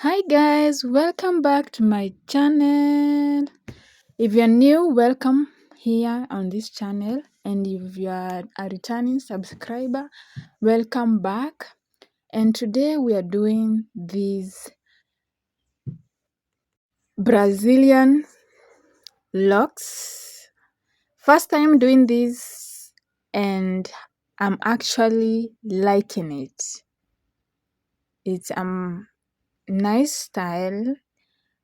Hi guys, welcome back to my channel. If you're new, welcome here on this channel, and if you are a returning subscriber, welcome back. And today we are doing these Brazilian locks. First time doing this, and I'm actually liking it. It's nice style.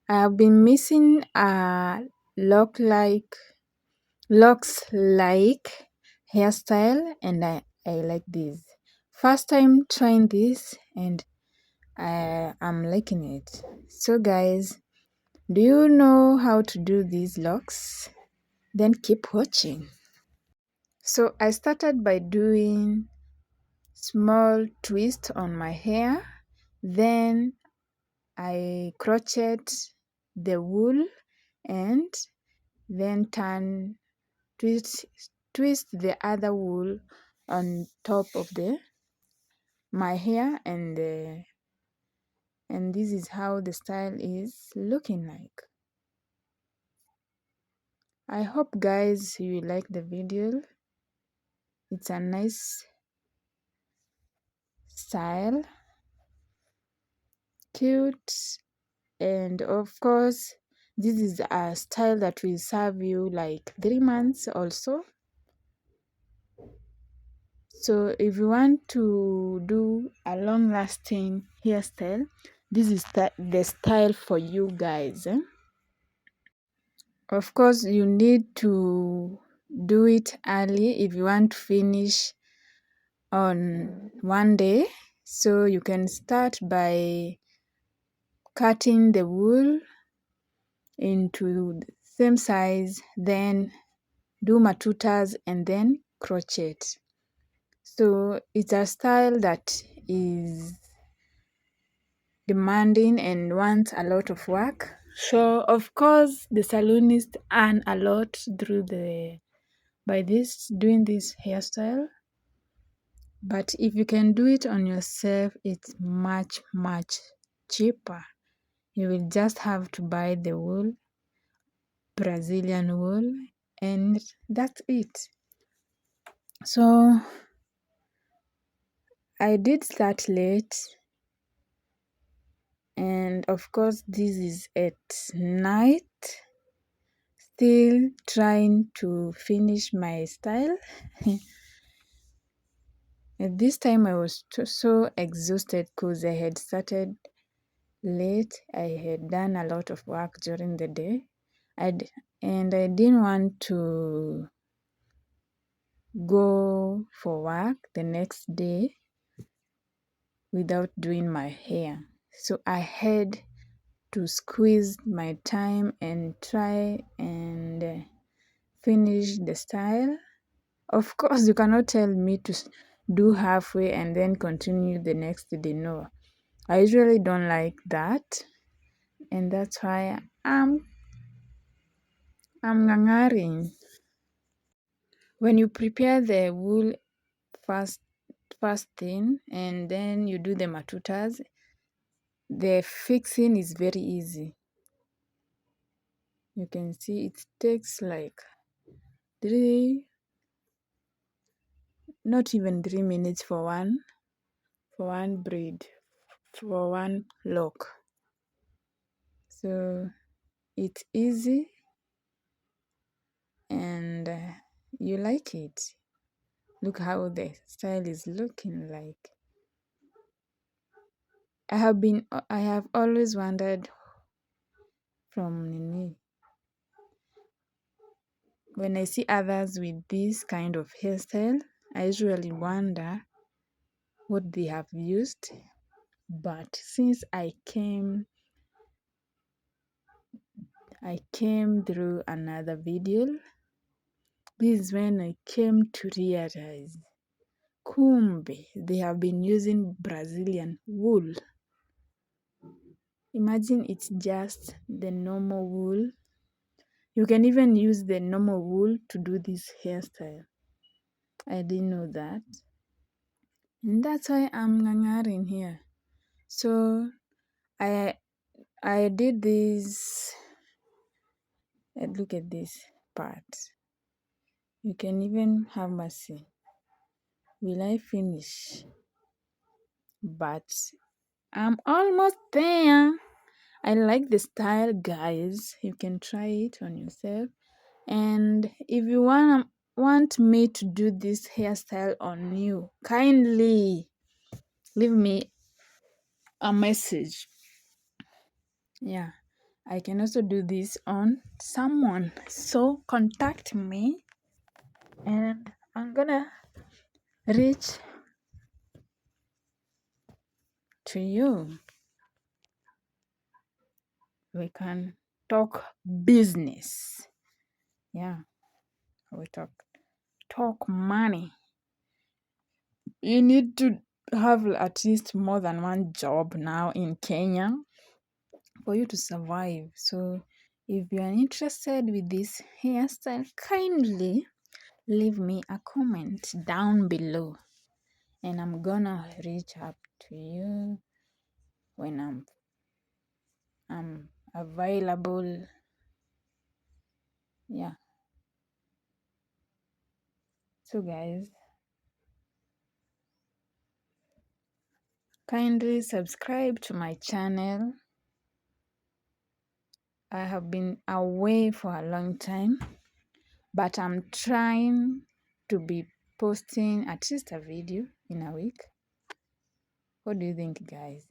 I have been missing a locs like hairstyle, and I like this. First time trying this, and I'm liking it. So guys, do you know how to do these locks? Then keep watching. So I started by doing small twist on my hair, then I crocheted the wool and then twist the other wool on top of my hair, and this is how the style is looking like. I hope guys you like the video. It's a nice style, cute, and of course this is a style that will serve you like 3 months also. So if you want to do a long-lasting hairstyle, this is the style for you guys. Of course, you need to do it early if you want to finish on one day. So you can start by cutting the wool into the same size, then do matutas and then crochet. So it's a style that is demanding and wants a lot of work. So of course the saloonists earn a lot by doing this hairstyle. But if you can do it on yourself, it's much cheaper. You will just have to buy the wool, Brazilian wool, and that's it. So I did start late, and of course this is at night, still trying to finish my style. At this time I was so exhausted because I had started late. I had done a lot of work during the day, and I didn't want to go for work the next day without doing my hair. So I had to squeeze my time and try and finish the style. Of course, you cannot tell me to do halfway and then continue the next day. No, I usually don't like that, and that's why I'm ngangaring. When you prepare the wool first thing, and then you do the matutas, the fixing is very easy. You can see it takes like not even 3 minutes for one braid, for one lock. So it's easy, and you like it. Look how the style is looking like. I have always wondered from Nini, when I see others with this kind of hairstyle, I usually wonder what they have used. But since I came through another video, this is when I came to realize, kumbe, they have been using Brazilian wool. Imagine it's just the normal wool. You can even use the normal wool to do this hairstyle. I didn't know that. And that's why I'm ngangaring here. So I I did this, and look at this part. You can even have mercy. Will I finish? But I'm almost there. I like the style, guys. You can try it on yourself. And if you want me to do this hairstyle on you, kindly leave me a message. Yeah, I can also do this on someone. So contact me and I'm gonna reach to you. We can talk business. Yeah, we talk money. You need to have at least more than one job now in Kenya for you to survive. So if you are interested with this hairstyle, kindly leave me a comment down below and I'm gonna reach out to you when I'm available. Yeah. So guys, kindly subscribe to my channel. I have been away for a long time, but I'm trying to be posting at least a video in a week. What do you think, guys?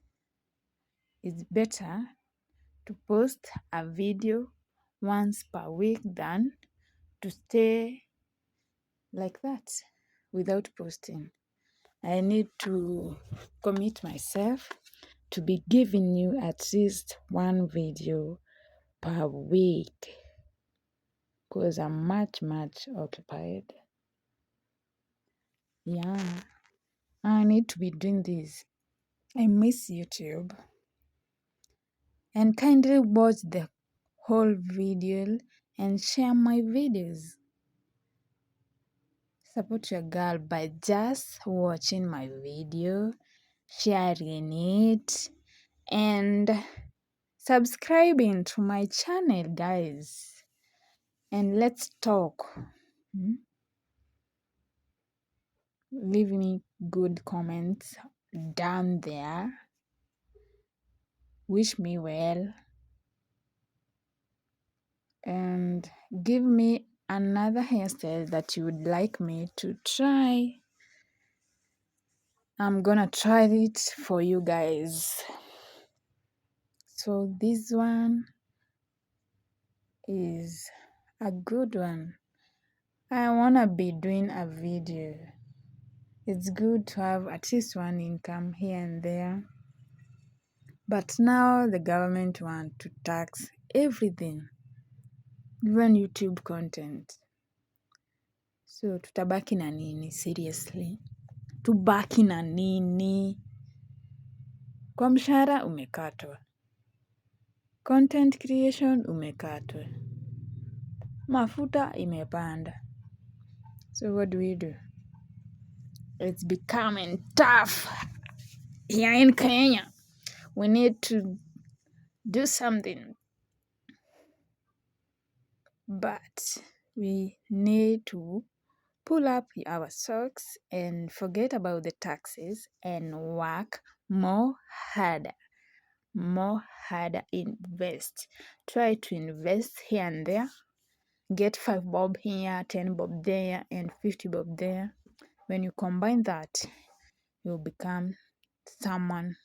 It's better to post a video once per week than to stay like that without posting. I need to commit myself to be giving you at least one video per week because I'm much occupied. Yeah, I need to be doing this. I miss YouTube. And kindly watch the whole video and share my videos. Support your girl by just watching my video, sharing it, and subscribing to my channel, guys. And let's talk. Leave me good comments down there. Wish me well. And give me another hairstyle that you would like me to try. I'm gonna try it for you guys. So this one is a good one. I wanna be doing a video. It's good to have at least one income here and there. But now the government want to tax everything, even YouTube content. So tutabaki na nini? Seriously, tubaki na nini? Kwa mshahara umekatwa, content creation umekatwa, mafuta imepanda. So what do we do? It's becoming tough here in Kenya. We need to do something, but we need to pull up our socks and forget about the taxes and work more harder. Invest. Try to invest here and there. Get 5 bob here, 10 bob there, and 50 bob there. When you combine that, you'll become someone.